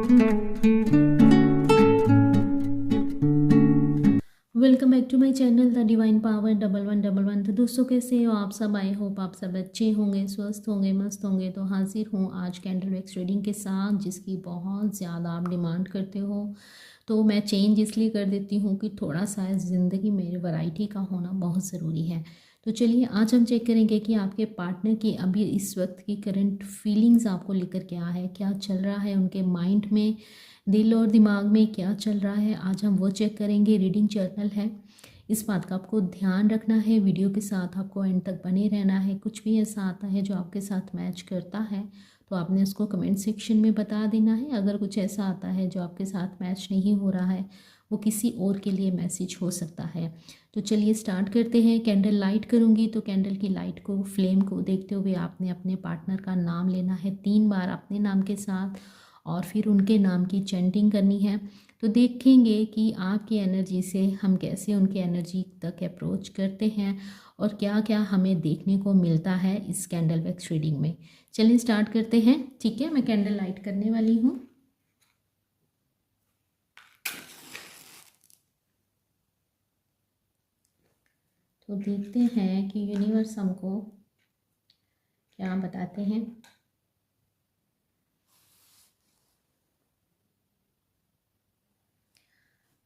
Welcome back to my channel the divine power 1111। तो दोस्तों, कैसे हो आप सब? आई होप आप सब अच्छे होंगे, स्वस्थ होंगे, मस्त होंगे। तो हाजिर हूँ आज कैंडल वैक्स रीडिंग के साथ, जिसकी बहुत ज़्यादा आप डिमांड करते हो। तो मैं चेंज इसलिए कर देती हूँ कि थोड़ा सा ज़िंदगी में वैरायटी का होना बहुत ज़रूरी है। तो चलिए आज हम चेक करेंगे कि आपके पार्टनर की अभी इस वक्त की करंट फीलिंग्स आपको लेकर क्या है, क्या चल रहा है उनके माइंड में, दिल और दिमाग में क्या चल रहा है। आज हम वो चेक करेंगे। रीडिंग जर्नल है, इस बात का आपको ध्यान रखना है। वीडियो के साथ आपको एंड तक बने रहना है। कुछ भी ऐसा आता है जो आपके साथ मैच करता है तो आपने उसको कमेंट सेक्शन में बता देना है। अगर कुछ ऐसा आता है जो आपके साथ मैच नहीं हो रहा है, वो किसी और के लिए मैसेज हो सकता है। तो चलिए स्टार्ट करते हैं। कैंडल लाइट करूँगी तो कैंडल की लाइट को, फ्लेम को देखते हुए आपने अपने पार्टनर का नाम लेना है 3 बार अपने नाम के साथ, और फिर उनके नाम की चैंटिंग करनी है। तो देखेंगे कि आपकी एनर्जी से हम कैसे उनके एनर्जी तक अप्रोच करते हैं और क्या क्या हमें देखने को मिलता है इस कैंडल वैक्स रीडिंग में। चलिए स्टार्ट करते हैं। ठीक है, मैं कैंडल लाइट करने वाली हूँ। तो देखते हैं कि यूनिवर्स हमको क्या बताते हैं।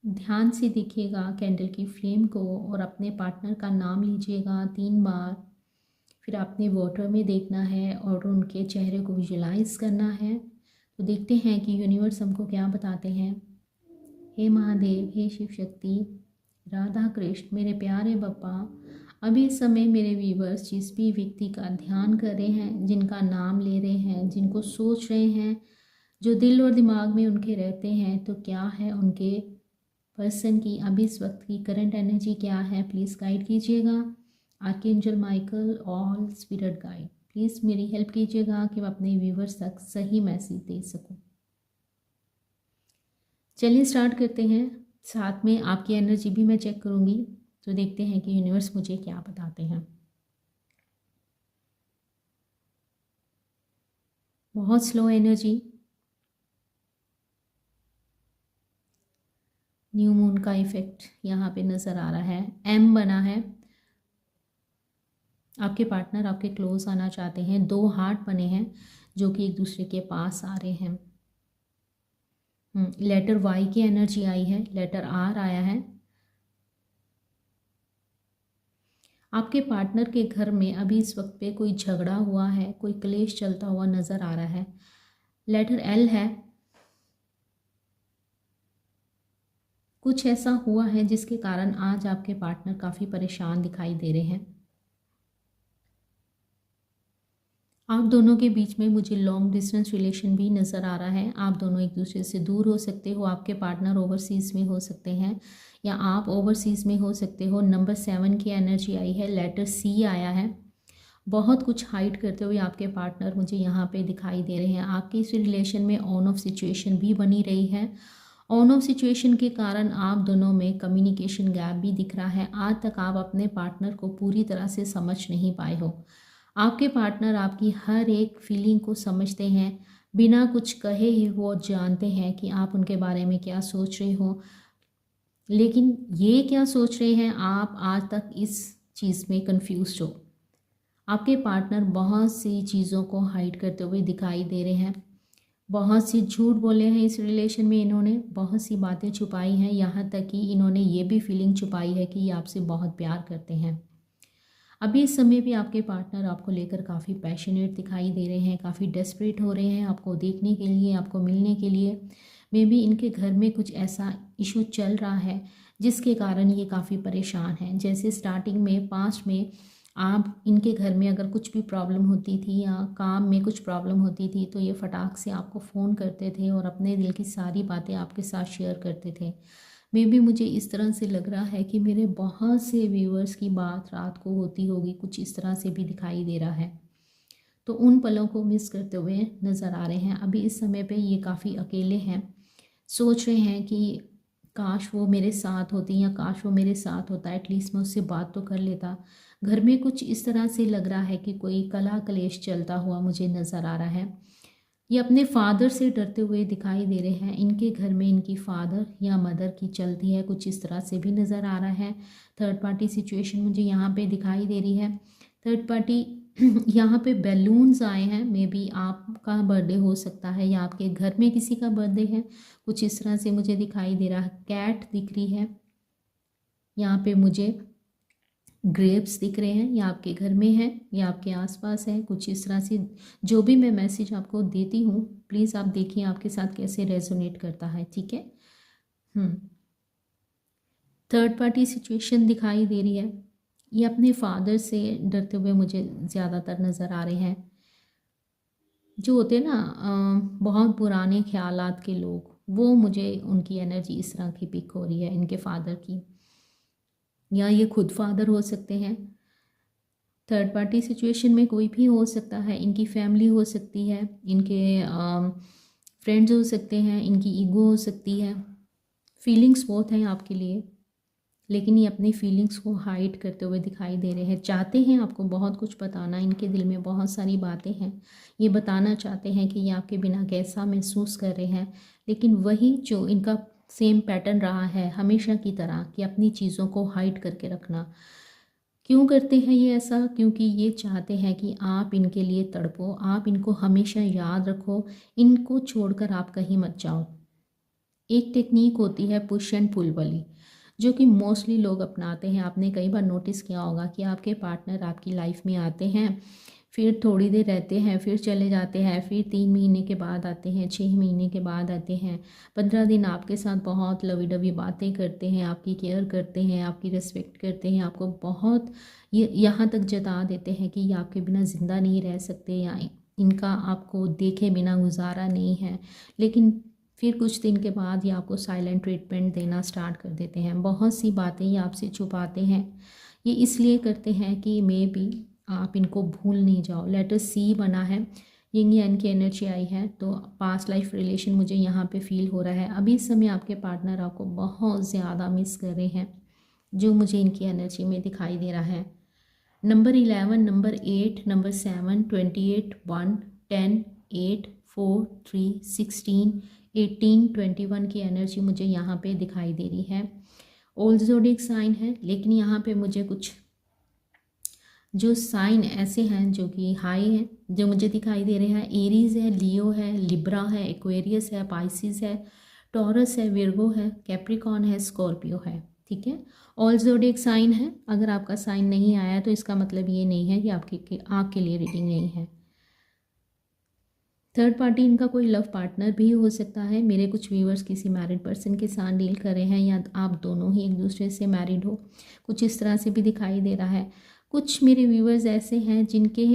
ध्यान से देखिएगा कैंडल की फ्लेम को और अपने पार्टनर का नाम लीजिएगा 3 बार। फिर आपने वाटर में देखना है और उनके चेहरे को विजुलाइज करना है। तो देखते हैं कि यूनिवर्स हमको क्या बताते हैं। हे महादेव, हे शिव शक्ति, राधा कृष्ण, मेरे प्यारे बप्पा, अभी इस समय मेरे व्यूवर्स जिस भी व्यक्ति का ध्यान कर रहे हैं, जिनका नाम ले रहे हैं, जिनको सोच रहे हैं, जो दिल और दिमाग में उनके रहते हैं, तो क्या है उनके पर्सन की अभी इस वक्त की करंट एनर्जी क्या है, प्लीज़ गाइड कीजिएगा। Archangel Michael, all spirit guide, please मेरी हेल्प कीजिएगा कि मैं अपने व्यूवर्स तक सही मैसेज दे सकूं। चलिए स्टार्ट करते हैं। साथ में आपकी एनर्जी भी मैं चेक करूंगी। तो देखते हैं कि यूनिवर्स मुझे क्या बताते हैं। बहुत स्लो एनर्जी, न्यू मून का इफेक्ट यहाँ पे नज़र आ रहा है। एम बना है, आपके पार्टनर आपके क्लोज आना चाहते हैं। 2 हार्ट बने हैं जो कि एक दूसरे के पास आ रहे हैं। लेटर वाई की एनर्जी आई है, लेटर आर आया है। आपके पार्टनर के घर में अभी इस वक्त पे कोई झगड़ा हुआ है, कोई क्लेश चलता हुआ नज़र आ रहा है। लेटर एल है, कुछ ऐसा हुआ है जिसके कारण आज आपके पार्टनर काफ़ी परेशान दिखाई दे रहे हैं। आप दोनों के बीच में मुझे लॉन्ग डिस्टेंस रिलेशन भी नज़र आ रहा है। आप दोनों एक दूसरे से दूर हो सकते हो। आपके पार्टनर ओवरसीज़ में हो सकते हैं या आप ओवरसीज़ में हो सकते हो। नंबर 7 की एनर्जी आई है, लेटर सी आया है। बहुत कुछ हाइड करते हुए आपके पार्टनर मुझे यहाँ पे दिखाई दे रहे हैं। आपके इस रिलेशन में ऑन ऑफ सिचुएशन भी बनी रही है। ऑन ऑफ सिचुएशन के कारण आप दोनों में कम्युनिकेशन गैप भी दिख रहा है। आज तक आप अपने पार्टनर को पूरी तरह से समझ नहीं पाए हो। आपके पार्टनर आपकी हर एक फीलिंग को समझते हैं, बिना कुछ कहे ही वो जानते हैं कि आप उनके बारे में क्या सोच रहे हो। लेकिन ये क्या सोच रहे हैं, आप आज तक इस चीज़ में कंफ्यूज हो। आपके पार्टनर बहुत सी चीज़ों को हाइड करते हुए दिखाई दे रहे हैं। बहुत सी झूठ बोले हैं इस रिलेशन में, इन्होंने बहुत सी बातें छुपाई हैं। यहाँ तक कि इन्होंने ये भी फीलिंग छुपाई है कि ये आपसे बहुत प्यार करते हैं। अभी इस समय भी आपके पार्टनर आपको लेकर काफ़ी पैशनेट दिखाई दे रहे हैं, काफ़ी डेस्परेट हो रहे हैं आपको देखने के लिए, आपको मिलने के लिए। मे बी इनके घर में कुछ ऐसा इशू चल रहा है जिसके कारण ये काफ़ी परेशान हैं। जैसे स्टार्टिंग में, पास्ट में, आप इनके घर में अगर कुछ भी प्रॉब्लम होती थी या काम में कुछ प्रॉब्लम होती थी तो ये फटाक से आपको फ़ोन करते थे और अपने दिल की सारी बातें आपके साथ शेयर करते थे। मे बी मुझे इस तरह से लग रहा है कि मेरे बहुत से व्यूअर्स की बात रात को होती होगी, कुछ इस तरह से भी दिखाई दे रहा है। तो उन पलों को मिस करते हुए नज़र आ रहे हैं। अभी इस समय पे ये काफ़ी अकेले हैं, सोच रहे हैं कि काश वो मेरे साथ होती या काश वो मेरे साथ होता, एटलीस्ट मैं उससे बात तो कर लेता। घर में कुछ इस तरह से लग रहा है कि कोई कला कलेश चलता हुआ मुझे नज़र आ रहा है। ये अपने फादर से डरते हुए दिखाई दे रहे हैं। इनके घर में इनकी फादर या मदर की चलती है, कुछ इस तरह से भी नज़र आ रहा है। थर्ड पार्टी सिचुएशन मुझे यहाँ पे दिखाई दे रही है। थर्ड पार्टी यहाँ पे बैलून्स आए हैं, मे बी आपका बर्थडे हो सकता है या आपके घर में किसी का बर्थडे है, कुछ इस तरह से मुझे दिखाई दे रहा है। कैट दिख रही है, यहाँ पे मुझे ग्रेप्स दिख रहे हैं, या आपके घर में है या आपके आसपास है, कुछ इस तरह से। जो भी मैं मैसेज आपको देती हूँ प्लीज़ आप देखिए आपके साथ कैसे रेजोनेट करता है, ठीक है। थर्ड पार्टी सिचुएशन दिखाई दे रही है। ये अपने फादर से डरते हुए मुझे ज़्यादातर नज़र आ रहे हैं। जो होते हैं ना बहुत पुराने ख्यालात के लोग, वो मुझे उनकी एनर्जी इस तरह की पिक हो रही है, इनके फादर की, या ये खुद फादर हो सकते हैं। थर्ड पार्टी सिचुएशन में कोई भी हो सकता है, इनकी फैमिली हो सकती है, इनके फ्रेंड्स हो सकते हैं, इनकी ईगो हो सकती है। फीलिंग्स बहुत हैं आपके लिए, लेकिन ये अपनी फीलिंग्स को हाइड करते हुए दिखाई दे रहे हैं। चाहते हैं आपको बहुत कुछ बताना, इनके दिल में बहुत सारी बातें हैं, ये बताना चाहते हैं कि ये आपके बिना कैसा महसूस कर रहे हैं, लेकिन वही जो इनका सेम पैटर्न रहा है हमेशा की तरह कि अपनी चीज़ों को हाइड करके रखना। क्यों करते हैं ये ऐसा? क्योंकि ये चाहते हैं कि आप इनके लिए तड़पो, आप इनको हमेशा याद रखो, इनको छोड़कर आप कहीं मत जाओ। एक टेक्निक होती है पुश एंड पुल वाली, जो कि मोस्टली लोग अपनाते हैं। आपने कई बार नोटिस किया होगा कि आपके पार्टनर आपकी लाइफ में आते हैं, फिर थोड़ी देर रहते हैं, फिर चले जाते हैं, फिर 3 महीने के बाद आते हैं, 6 महीने के बाद आते हैं, 15 दिन आपके साथ बहुत लवी डवी बातें करते हैं, आपकी केयर करते हैं, आपकी रिस्पेक्ट करते हैं, आपको बहुत ये यहाँ तक जता देते हैं कि ये आपके बिना ज़िंदा नहीं रह सकते, या इनका आपको देखे बिना गुजारा नहीं है। लेकिन फिर कुछ दिन के बाद ये आपको साइलेंट ट्रीटमेंट देना स्टार्ट कर देते हैं। बहुत सी बातें ये आपसे छुपाते हैं। ये इसलिए करते हैं कि मे बी आप इनको भूल नहीं जाओ। लेटर सी बना है, यिंग यांग की एनर्जी आई है, तो पास्ट लाइफ रिलेशन मुझे यहाँ पे फील हो रहा है। अभी इस समय आपके पार्टनर आपको बहुत ज़्यादा मिस कर रहे हैं, जो मुझे इनकी एनर्जी में दिखाई दे रहा है। नंबर 11, नंबर 8, नंबर 7, 28, 1, 10, 8, 4, 3, 16, 18, 21 की एनर्जी मुझे यहाँ पे दिखाई दे रही है। ओल्ड ज़ोडिएक साइन है, लेकिन यहाँ पे मुझे कुछ जो साइन ऐसे हैं जो कि हाई हैं, जो मुझे दिखाई दे रहे हैं। एरीज़ है, लियो है, लिब्रा है, एक्वेरियस है, पाइसिस है, टॉरस है, विर्गो है, कैप्रिकॉन है, स्कॉर्पियो है, ठीक है। ऑल ज़ोडिएक साइन है। अगर आपका साइन नहीं आया तो इसका मतलब ये नहीं है कि आपके लिए रीडिंग नहीं है। थर्ड पार्टी इनका कोई लव पार्टनर भी हो सकता है। मेरे कुछ व्यूअर्स किसी मैरिड पर्सन के साथ डील कर रहे हैं, या आप दोनों ही एक दूसरे से मैरिड हो, कुछ इस तरह से भी दिखाई दे रहा है। कुछ मेरे व्यूअर्स ऐसे हैं जिनके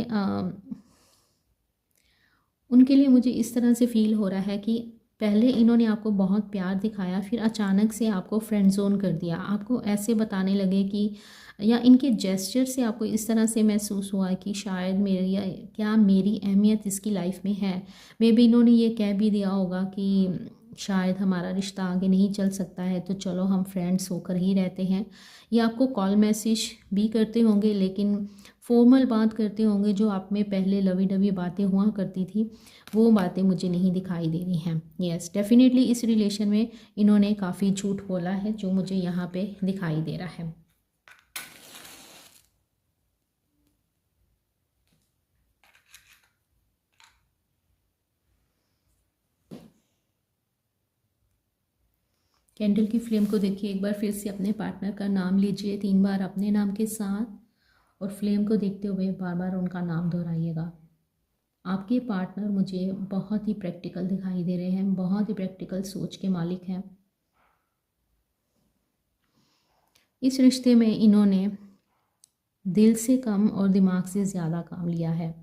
उनके लिए मुझे इस तरह से फील हो रहा है कि पहले इन्होंने आपको बहुत प्यार दिखाया, फिर अचानक से आपको फ्रेंड जोन कर दिया। आपको ऐसे बताने लगे कि, या इनके जेस्चर से आपको इस तरह से महसूस हुआ कि शायद मेरी या क्या मेरी अहमियत इसकी लाइफ में है। मे बी इन्होंने ये कह भी दिया होगा कि शायद हमारा रिश्ता आगे नहीं चल सकता है, तो चलो हम फ्रेंड्स होकर ही रहते हैं। या आपको कॉल मैसेज भी करते होंगे, लेकिन फॉर्मल बात करते होंगे। जो आप में पहले लवी डवी बातें हुआ करती थी, वो बातें मुझे नहीं दिखाई दे रही हैं। यस, डेफिनेटली इस रिलेशन में इन्होंने काफ़ी झूठ बोला है, जो मुझे यहाँ पे दिखाई दे रहा है। कैंडल की फ्लेम को देखिए एक बार फिर से। अपने पार्टनर का नाम लीजिए 3 बार अपने नाम के साथ, और फ्लेम को देखते हुए बार बार उनका नाम दोहराइएगा। आपके पार्टनर मुझे बहुत ही प्रैक्टिकल दिखाई दे रहे हैं, बहुत ही प्रैक्टिकल सोच के मालिक हैं। इस रिश्ते में इन्होंने दिल से कम और दिमाग से ज़्यादा काम लिया है।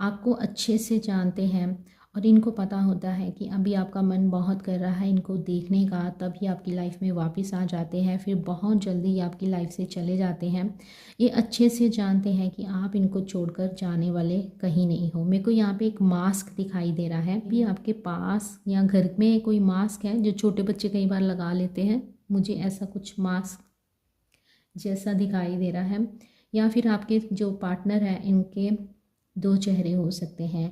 आपको अच्छे से जानते हैं, और इनको पता होता है कि अभी आपका मन बहुत कर रहा है इनको देखने का, तभी आपकी लाइफ में वापस आ जाते हैं, फिर बहुत जल्दी आपकी लाइफ से चले जाते हैं। ये अच्छे से जानते हैं कि आप इनको छोड़कर जाने वाले कहीं नहीं हो। मेरे को यहाँ पे एक मास्क दिखाई दे रहा है, भी आपके पास या घर में कोई मास्क है जो छोटे बच्चे कई बार लगा लेते हैं, मुझे ऐसा कुछ मास्क जैसा दिखाई दे रहा है। या फिर आपके जो पार्टनर है इनके 2 चेहरे हो सकते हैं,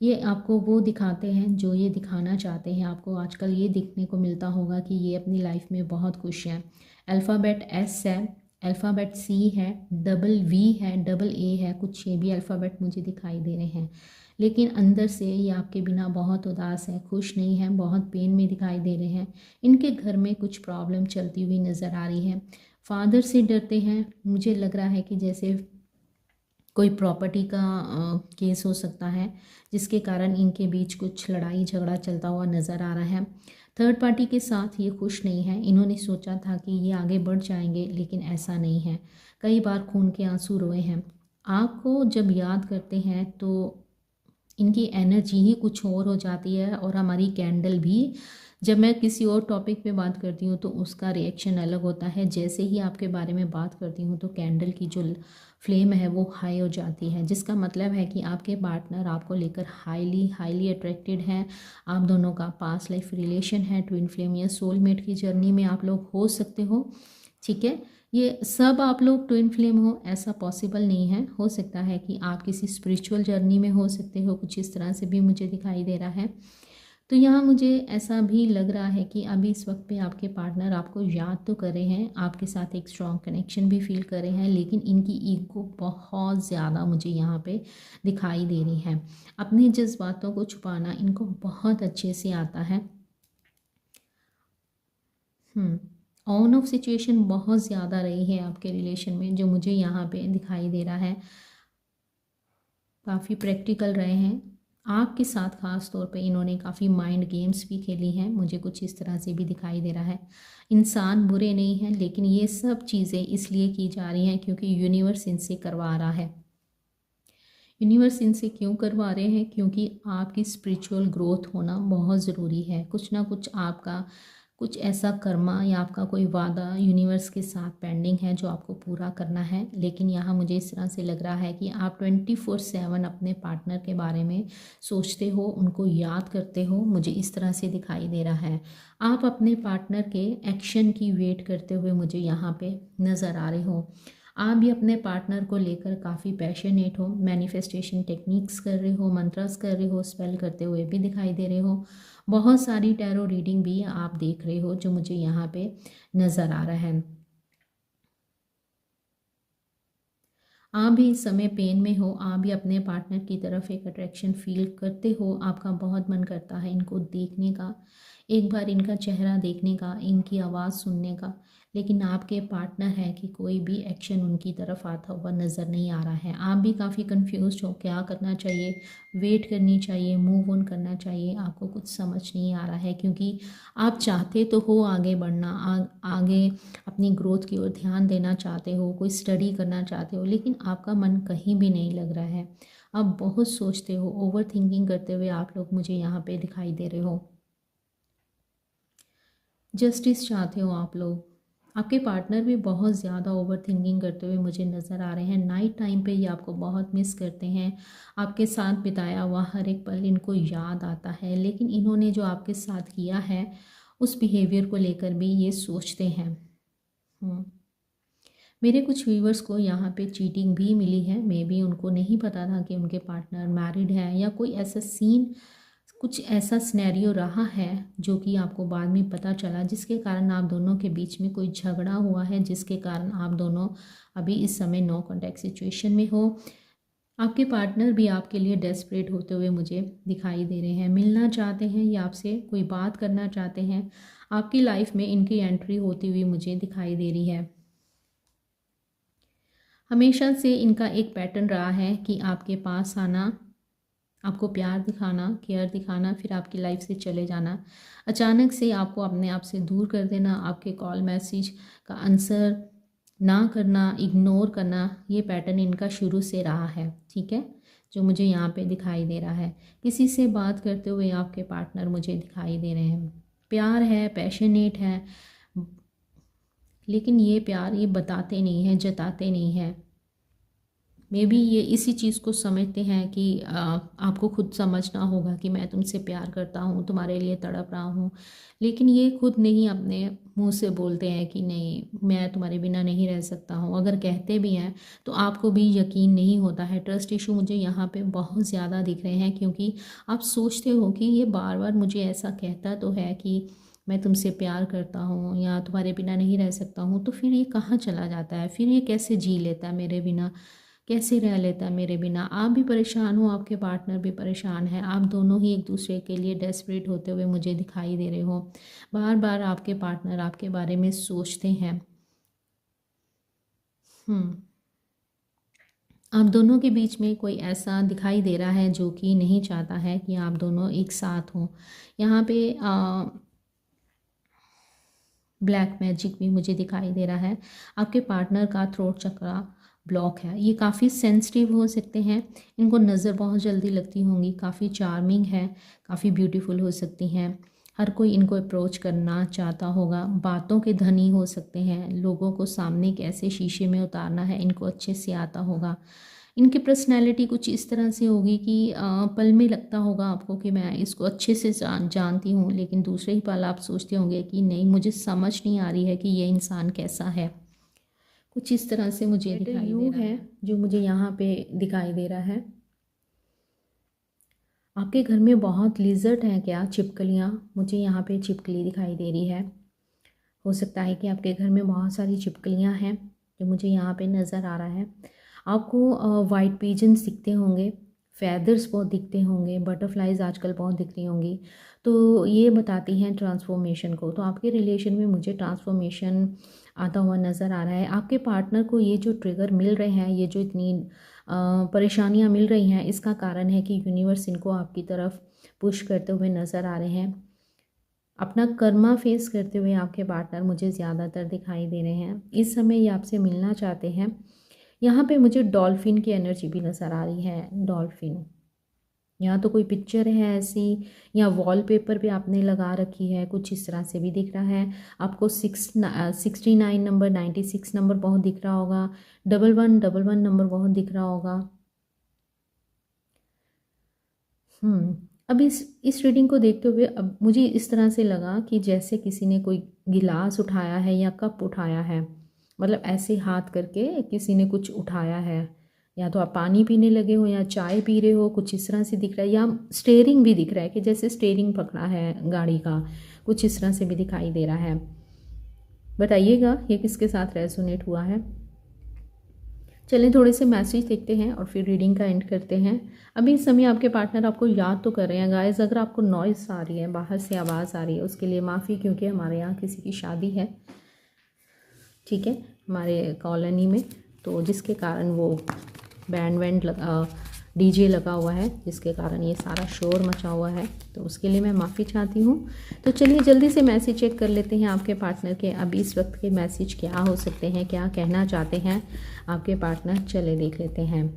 ये आपको वो दिखाते हैं जो ये दिखाना चाहते हैं। आपको आजकल ये दिखने को मिलता होगा कि ये अपनी लाइफ में बहुत खुश हैं। अल्फ़ाबेट एस है, अल्फ़ाबेट सी है, डबल वी है, डबल ए है, कुछ ये भी अल्फ़ाबेट मुझे दिखाई दे रहे हैं। लेकिन अंदर से ये आपके बिना बहुत उदास है, खुश नहीं है, बहुत पेन में दिखाई दे रहे हैं। इनके घर में कुछ प्रॉब्लम चलती हुई नज़र आ रही है। फादर से डरते हैं। मुझे लग रहा है कि जैसे कोई प्रॉपर्टी का केस हो सकता है, जिसके कारण इनके बीच कुछ लड़ाई झगड़ा चलता हुआ नज़र आ रहा है। थर्ड पार्टी के साथ ये खुश नहीं है। इन्होंने सोचा था कि ये आगे बढ़ जाएंगे, लेकिन ऐसा नहीं है। कई बार खून के आंसू रोए हैं। आपको जब याद करते हैं तो इनकी एनर्जी ही कुछ और हो जाती है। और हमारी कैंडल भी, जब मैं किसी और टॉपिक पे बात करती हूँ तो उसका रिएक्शन अलग होता है। जैसे ही आपके बारे में बात करती हूँ तो कैंडल की जो फ्लेम है वो हाई हो जाती है, जिसका मतलब है कि आपके पार्टनर आपको लेकर हाईली हाईली अट्रैक्टेड हैं। आप दोनों का पास्ट लाइफ रिलेशन है, ट्विन फ्लेम या सोलमेट की जर्नी में आप लोग हो सकते हो। ठीक है, ये सब आप लोग ट्विन फ्लेम हो ऐसा पॉसिबल नहीं है। हो सकता है कि आप किसी स्पिरिचुअल जर्नी में हो सकते हो, कुछ इस तरह से भी मुझे दिखाई दे रहा है। तो यहाँ मुझे ऐसा भी लग रहा है कि अभी इस वक्त पे आपके पार्टनर आपको याद तो कर रहे हैं, आपके साथ एक स्ट्रॉन्ग कनेक्शन भी फील कर रहे हैं, लेकिन इनकी ईगो बहुत ज़्यादा मुझे यहाँ पे दिखाई दे रही है। अपने जज्बातों को छुपाना इनको बहुत अच्छे से आता है। ऑन ऑफ सिचुएशन बहुत ज़्यादा रही है आपके रिलेशन में, जो मुझे यहाँ पे दिखाई दे रहा है। काफ़ी प्रैक्टिकल रहे हैं आपके साथ। ख़ास तौर पे इन्होंने काफ़ी माइंड गेम्स भी खेली हैं, मुझे कुछ इस तरह से भी दिखाई दे रहा है। इंसान बुरे नहीं हैं, लेकिन ये सब चीज़ें इसलिए की जा रही हैं क्योंकि यूनिवर्स इनसे करवा रहा है। यूनिवर्स इनसे क्यों करवा रहे हैं? क्योंकि आपकी स्पिरिचुअल ग्रोथ होना बहुत ज़रूरी है। कुछ ना कुछ आपका कुछ ऐसा कर्मा या आपका कोई वादा यूनिवर्स के साथ पेंडिंग है जो आपको पूरा करना है। लेकिन यहाँ मुझे इस तरह से लग रहा है कि आप 24/7 अपने पार्टनर के बारे में सोचते हो, उनको याद करते हो। मुझे इस तरह से दिखाई दे रहा है आप अपने पार्टनर के एक्शन की वेट करते हुए मुझे यहाँ पे नज़र आ रहे हो। आप भी अपने पार्टनर को लेकर काफ़ी पैशनेट हो, मैनिफेस्टेशन टेक्निक्स कर रहे हो, मंत्रास कर रहे हो, स्पेल करते हुए भी दिखाई दे रहे हो। बहुत सारी टैरो रीडिंग भी आप देख रहे हो जो मुझे यहाँ पे नज़र आ रहा है। आप भी इस समय पेन में हो, आप भी अपने पार्टनर की तरफ एक अट्रैक्शन फील करते हो। आपका बहुत मन करता है इनको देखने का, एक बार इनका चेहरा देखने का, इनकी आवाज़ सुनने का। लेकिन आपके पार्टनर है कि कोई भी एक्शन उनकी तरफ आता हुआ नज़र नहीं आ रहा है। आप भी काफ़ी कंफ्यूज हो, क्या करना चाहिए, वेट करनी चाहिए, मूव ऑन करना चाहिए। आपको कुछ समझ नहीं आ रहा है क्योंकि आप चाहते तो हो आगे बढ़ना, आगे अपनी ग्रोथ की ओर ध्यान देना चाहते हो, कोई स्टडी करना चाहते हो, लेकिन आपका मन कहीं भी नहीं लग रहा है। आप बहुत सोचते हो, ओवर थिंकिंग करते हुए आप लोग मुझे यहाँ पे दिखाई दे रहे हो। जस्टिस चाहते हो आप लोग। आपके पार्टनर भी बहुत ज़्यादा ओवर थिंकिंग करते हुए मुझे नज़र आ रहे हैं। नाइट टाइम पे ये आपको बहुत मिस करते हैं। आपके साथ बिताया हुआ हर एक पल इनको याद आता है, लेकिन इन्होंने जो आपके साथ किया है उस बिहेवियर को लेकर भी ये सोचते हैं। मेरे कुछ व्यूवर्स को यहाँ पे चीटिंग भी मिली है। मे बी उनको नहीं पता था कि उनके पार्टनर मैरिड है, या कोई ऐसा सीन, कुछ ऐसा सिनेरियो रहा है जो कि आपको बाद में पता चला, जिसके कारण आप दोनों के बीच में कोई झगड़ा हुआ है, जिसके कारण आप दोनों अभी इस समय नो कॉन्टैक्ट सिचुएशन में हो। आपके पार्टनर भी आपके लिए डेस्परेट होते हुए मुझे दिखाई दे रहे हैं, मिलना चाहते हैं या आपसे कोई बात करना चाहते हैं। आपकी लाइफ में इनकी एंट्री होती हुई मुझे दिखाई दे रही है। हमेशा से इनका एक पैटर्न रहा है कि आपके पास आना, आपको प्यार दिखाना, केयर दिखाना, फिर आपकी लाइफ से चले जाना, अचानक से आपको अपने आप से दूर कर देना, आपके कॉल मैसेज का आंसर ना करना, इग्नोर करना। ये पैटर्न इनका शुरू से रहा है। ठीक है, जो मुझे यहाँ पे दिखाई दे रहा है। किसी से बात करते हुए आपके पार्टनर मुझे दिखाई दे रहे हैं। प्यार है, पैशनेट है, लेकिन ये प्यार ये बताते नहीं हैं, जताते नहीं हैं। मे बी ये इसी चीज़ को समझते हैं कि आपको खुद समझना होगा कि मैं तुमसे प्यार करता हूँ, तुम्हारे लिए तड़प रहा हूँ, लेकिन ये खुद नहीं अपने मुंह से बोलते हैं कि नहीं मैं तुम्हारे बिना नहीं रह सकता हूँ। अगर कहते भी हैं तो आपको भी यकीन नहीं होता है। ट्रस्ट इशू मुझे यहाँ पे बहुत ज़्यादा दिख रहे हैं, क्योंकि आप सोचते हो कि ये बार बार मुझे ऐसा कहता तो है कि मैं तुमसे प्यार करता हूँ या तुम्हारे बिना नहीं रह सकता हूँ, तो फिर ये कहाँ चला जाता है, फिर ये कैसे जी लेता है मेरे बिना, कैसे रह लेता है मेरे बिना। आप भी परेशान हो, आपके पार्टनर भी परेशान है, आप दोनों ही एक दूसरे के लिए डेस्परेट होते हुए मुझे दिखाई दे रहे हो। बार बार आपके पार्टनर आपके बारे में सोचते हैं। आप दोनों के बीच में कोई ऐसा दिखाई दे रहा है जो कि नहीं चाहता है कि आप दोनों एक साथ हों। यहाँ पे ब्लैक मैजिक भी मुझे दिखाई दे रहा है। आपके पार्टनर का थ्रोट चक्रा ब्लॉक है। ये काफ़ी सेंसिटिव हो सकते हैं, इनको नज़र बहुत जल्दी लगती होंगी, काफ़ी चार्मिंग है, काफ़ी ब्यूटीफुल हो सकती हैं। हर कोई इनको अप्रोच करना चाहता होगा, बातों के धनी हो सकते हैं, लोगों को सामने कैसे शीशे में उतारना है इनको अच्छे से आता होगा। इनकी पर्सनैलिटी कुछ इस तरह से होगी कि पल में लगता होगा आपको कि मैं इसको अच्छे से जानती हूँ, लेकिन दूसरे ही पल आप सोचते होंगे कि नहीं मुझे समझ नहीं आ रही है कि ये इंसान कैसा है। कुछ इस तरह से मुझे दिखाई दे रहा है जो मुझे यहाँ पे दिखाई दे रहा है। आपके घर में बहुत लिजर्ट हैं क्या, छिपकलियाँ? मुझे यहाँ पे छिपकली दिखाई दे रही है। हो सकता है कि आपके घर में बहुत सारी छिपकलियाँ हैं जो मुझे यहाँ पे नज़र आ रहा है। आपको वाइट पिजन्स दिखते होंगे, फैदर्स बहुत दिखते होंगे, बटरफ्लाइज आजकल बहुत दिख रही होंगी, तो ये बताती हैं ट्रांसफॉर्मेशन को। तो आपके रिलेशन में मुझे ट्रांसफॉर्मेशन आता हुआ नज़र आ रहा है। आपके पार्टनर को ये जो ट्रिगर मिल रहे हैं, ये जो इतनी परेशानियाँ मिल रही हैं, इसका कारण है कि यूनिवर्स इनको आपकी तरफ पुश करते हुए नज़र आ रहे हैं। अपना कर्मा फेस करते हुए आपके पार्टनर मुझे ज़्यादातर दिखाई दे रहे हैं। इस समय ये आपसे मिलना चाहते हैं। यहाँ पे मुझे डॉल्फिन की एनर्जी भी नज़र आ रही है। डॉल्फिन, यहाँ तो कोई पिक्चर है ऐसी, या वॉलपेपर पे आपने लगा रखी है, कुछ इस तरह से भी दिख रहा है। आपको 69 नंबर, 96 नंबर बहुत दिख रहा होगा, 1111 नंबर बहुत दिख रहा होगा। अब इस रीडिंग को देखते हुए अब मुझे इस तरह से लगा कि जैसे किसी ने कोई गिलास उठाया है या कप उठाया है, मतलब ऐसे हाथ करके किसी ने कुछ उठाया है, या तो आप पानी पीने लगे हो या चाय पी रहे हो, कुछ इस तरह से दिख रहा है। या स्टेयरिंग भी दिख रहा है कि जैसे स्टेयरिंग पकड़ा है गाड़ी का, कुछ इस तरह से भी दिखाई दे रहा है। बताइएगा ये किसके साथ रेजोनेट हुआ है। चलें थोड़े से मैसेज देखते हैं और फिर रीडिंग का एंड करते हैं। अभी इस समय आपके पार्टनर आपको याद तो कर रहे हैं गाइस। अगर आपको नॉइस आ रही है, बाहर से आवाज़ आ रही है, उसके लिए माफ़ी, क्योंकि हमारे यहाँ किसी की शादी है, ठीक है, हमारे कॉलोनी में, तो जिसके कारण वो बैंड डीजे लगा हुआ है, जिसके कारण ये सारा शोर मचा हुआ है, तो उसके लिए मैं माफ़ी चाहती हूँ। तो चलिए जल्दी से मैसेज चेक कर लेते हैं आपके पार्टनर के। अभी इस वक्त के मैसेज क्या हो सकते हैं, क्या कहना चाहते हैं आपके पार्टनर, चले देख लेते हैं।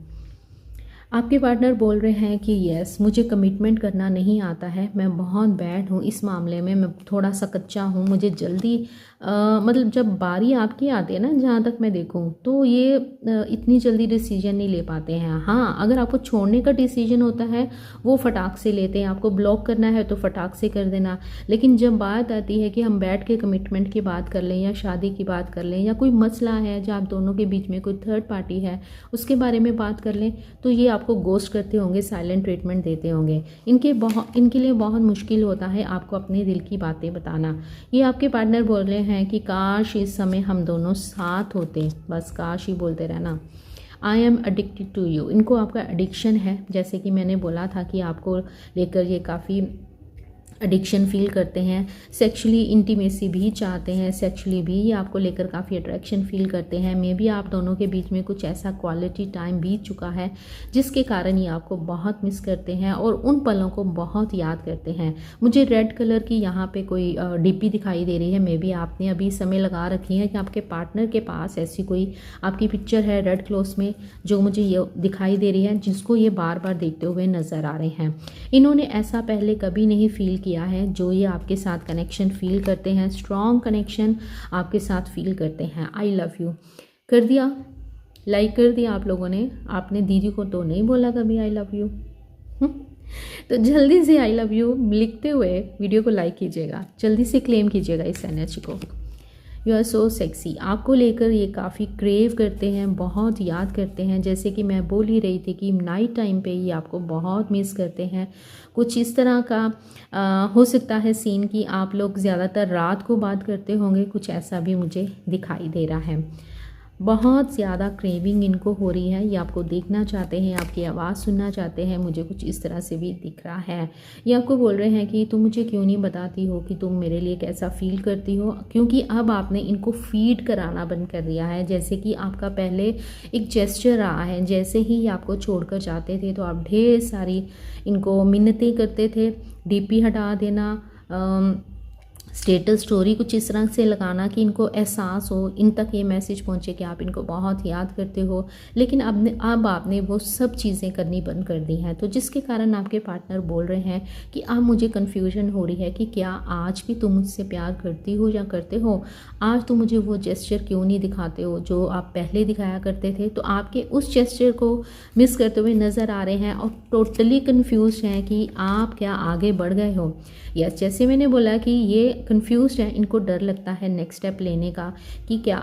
आपके पार्टनर बोल रहे हैं कि यस मुझे कमिटमेंट करना नहीं आता है, मैं बहुत बैड हूँ इस मामले में, मैं थोड़ा सा कच्चा हूँ, मुझे जल्दी मतलब जब बारी आपकी आती है ना, जहाँ तक मैं देखूँ तो ये इतनी जल्दी डिसीजन नहीं ले पाते हैं। हाँ, अगर आपको छोड़ने का डिसीजन होता है वो फटाक से लेते हैं, आपको ब्लॉक करना है तो फटाक से कर देना, लेकिन जब बात आती है कि हम बैठ के कमिटमेंट की बात कर लें या शादी की बात कर लें या कोई मसला है जहाँ आप दोनों के बीच में कोई थर्ड पार्टी है उसके बारे में बात कर लें, तो ये आपको गोस्ट करते होंगे, साइलेंट ट्रीटमेंट देते होंगे। इनके लिए बहुत मुश्किल होता है आपको अपने दिल की बातें बताना। ये आपके पार्टनर बोल रहे हैं कि काश इस समय हम दोनों साथ होते, बस काश ही बोलते रहना। I am addicted to you, इनको आपका एडिक्शन है, जैसे कि मैंने बोला था कि आपको लेकर ये काफ़ी एडिक्शन फील करते हैं, सेक्सुअली इंटीमेसी भी चाहते हैं, सेक्सुअली भी ये आपको लेकर काफ़ी अट्रैक्शन फील करते हैं। मे बी आप दोनों के बीच में कुछ ऐसा क्वालिटी टाइम बीत चुका है जिसके कारण ये आपको बहुत मिस करते हैं और उन पलों को बहुत याद करते हैं। मुझे रेड कलर की यहाँ पे कोई डीपी दिखाई दे रही है, मे बी आपने अभी समय लगा रखी है कि आपके पार्टनर के पास ऐसी कोई आपकी पिक्चर है रेड क्लोथ में जो मुझे ये दिखाई दे रही है, जिसको ये बार बार देखते हुए नज़र आ रहे हैं। इन्होंने ऐसा पहले कभी नहीं फील किया है जो ये आपके साथ कनेक्शन फील करते हैं, स्ट्रॉन्ग कनेक्शन आपके साथ फील करते हैं। आई लव यू कर दिया, लाइक कर दिया आप लोगों ने, आपने दीदी को तो नहीं बोला कभी आई लव यू। तो जल्दी से आई लव यू लिखते हुए वीडियो को लाइक कीजिएगा, जल्दी से क्लेम कीजिएगा इस एनर्जी को। यू आर सो सेक्सी, आपको लेकर ये काफ़ी क्रेव करते हैं, बहुत याद करते हैं। जैसे कि मैं बोल ही रही थी कि नाइट टाइम पे ये आपको बहुत मिस करते हैं। कुछ इस तरह का हो सकता है सीन कि आप लोग ज़्यादातर रात को बात करते होंगे, कुछ ऐसा भी मुझे दिखाई दे रहा है। बहुत ज़्यादा क्रेविंग इनको हो रही है, ये आपको देखना चाहते हैं, आपकी आवाज़ सुनना चाहते हैं, मुझे कुछ इस तरह से भी दिख रहा है। ये आपको बोल रहे हैं कि तुम मुझे क्यों नहीं बताती हो कि तुम मेरे लिए कैसा फील करती हो, क्योंकि अब आपने इनको फीड कराना बंद कर दिया है। जैसे कि आपका पहले एक जेस्चर रहा है, जैसे ही ये आपको छोड़कर जाते थे तो आप ढेर सारी इनको मिन्नतें करते थे, डीपी हटा देना, स्टेटस स्टोरी कुछ इस तरह से लगाना कि इनको एहसास हो, इन तक ये मैसेज पहुंचे कि आप इनको बहुत याद करते हो। लेकिन अब आपने वो सब चीज़ें करनी बंद कर दी हैं, तो जिसके कारण आपके पार्टनर बोल रहे हैं कि अब मुझे कन्फ्यूजन हो रही है कि क्या आज भी तुम मुझसे प्यार करती हो या करते हो, आज तुम मुझे वो जेस्चर क्यों नहीं दिखाते हो जो आप पहले दिखाया करते थे। तो आपके उस जेस्चर को मिस करते हुए नज़र आ रहे हैं और टोटली कन्फ्यूज हैं कि आप क्या आगे बढ़ गए हो। यस, जैसे मैंने बोला कि ये कंफ्यूज्ड है, इनको डर लगता है नेक्स्ट स्टेप लेने का कि क्या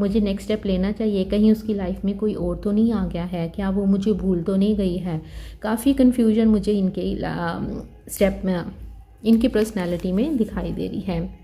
मुझे नेक्स्ट स्टेप लेना चाहिए, कहीं उसकी लाइफ में कोई और तो नहीं आ गया है, क्या वो मुझे भूल तो नहीं गई है। काफ़ी कन्फ्यूजन मुझे इनके स्टेप में, इनकी पर्सनैलिटी में दिखाई दे रही है।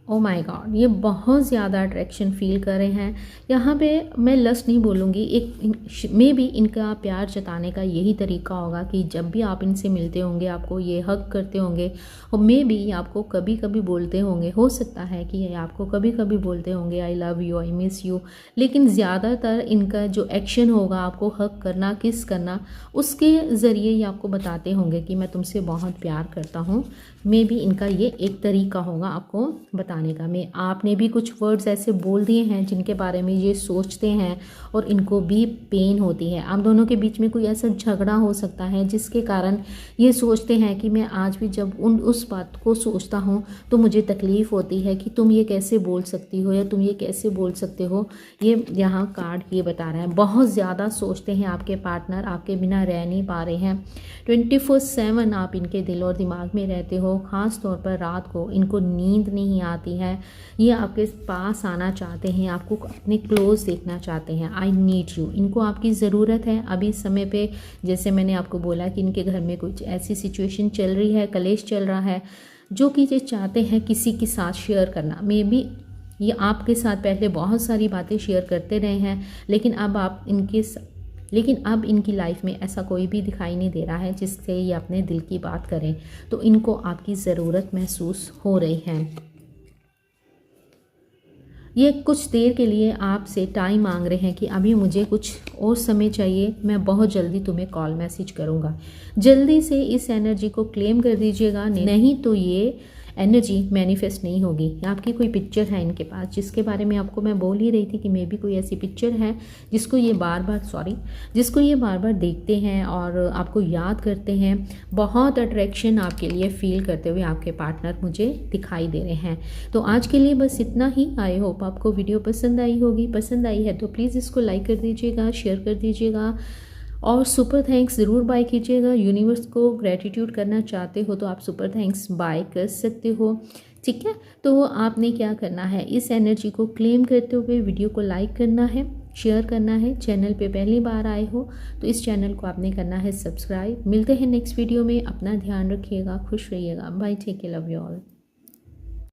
ओ माय गॉड, ये बहुत ज़्यादा अट्रैक्शन फील कर रहे हैं। यहाँ पे मैं लस्ट नहीं बोलूँगी, एक मे भी इनका प्यार जताने का यही तरीका होगा कि जब भी आप इनसे मिलते होंगे आपको ये हक करते होंगे, और मे भी आपको कभी कभी बोलते होंगे, हो सकता है कि ये आपको कभी कभी बोलते होंगे I love you, I miss you. लेकिन ज़्यादातर इनका जो एक्शन होगा, आपको हक करना, किस करना, उसके ज़रिए ये आपको बताते होंगे कि मैं तुमसे बहुत प्यार करता हूँ। मे भी इनका ये एक तरीका होगा आपको बताने का। मैं आपने भी कुछ वर्ड्स ऐसे बोल दिए हैं जिनके बारे में ये सोचते हैं और इनको भी पेन होती है। आप दोनों के बीच में कोई ऐसा झगड़ा हो सकता है जिसके कारण ये सोचते हैं कि मैं आज भी जब उस बात को सोचता हूँ तो मुझे तकलीफ़ होती है कि तुम ये कैसे बोल सकती हो या तुम ये कैसे बोल सकते हो। ये यहाँ कार्ड ये बता रहा है, बहुत ज़्यादा सोचते हैं आपके पार्टनर, आपके बिना रह नहीं पा रहे हैं। 24/7 आप इनके दिल और दिमाग में रहते हो। ख़ास तौर पर रात को इनको नींद नहीं आती है, ये आपके पास आना चाहते हैं, आपको अपने क्लोज देखना चाहते हैं। आई नीड यू, इनको आपकी ज़रूरत है अभी इस समय पे। जैसे मैंने आपको बोला कि इनके घर में कुछ ऐसी सिचुएशन चल रही है, कलेश चल रहा है, जो कि ये चाहते हैं किसी के साथ शेयर करना। मे बी ये आपके साथ पहले बहुत सारी बातें शेयर करते रहे हैं, लेकिन अब इनकी लाइफ में ऐसा कोई भी दिखाई नहीं दे रहा है जिससे ये अपने दिल की बात करें। तो इनको आपकी ज़रूरत महसूस हो रही है। ये कुछ देर के लिए आपसे टाइम मांग रहे हैं कि अभी मुझे कुछ और समय चाहिए, मैं बहुत जल्दी तुम्हें कॉल मैसेज करूँगा। जल्दी से इस एनर्जी को क्लेम कर दीजिएगा, नहीं तो ये एनर्जी मैनिफेस्ट नहीं होगी। आपकी कोई पिक्चर है इनके पास जिसके बारे में आपको मैं बोल ही रही थी कि मे भी कोई ऐसी पिक्चर है जिसको ये बार बार देखते हैं और आपको याद करते हैं। बहुत अट्रैक्शन आपके लिए फील करते हुए आपके पार्टनर मुझे दिखाई दे रहे हैं। तो आज के लिए बस इतना ही। आई होप आपको वीडियो पसंद आई होगी। पसंद आई है तो प्लीज़ इसको लाइक कर दीजिएगा, शेयर कर दीजिएगा और सुपर थैंक्स ज़रूर बाय कीजिएगा। यूनिवर्स को ग्रेटिट्यूड करना चाहते हो तो आप सुपर थैंक्स बाय कर सकते हो, ठीक है। तो आपने क्या करना है, इस एनर्जी को क्लेम करते हुए वीडियो को लाइक करना है, शेयर करना है। चैनल पे पहली बार आए हो तो इस चैनल को आपने करना है सब्सक्राइब। मिलते हैं नेक्स्ट वीडियो में, अपना ध्यान रखिएगा, खुश रहिएगा, bye, take care, love you all.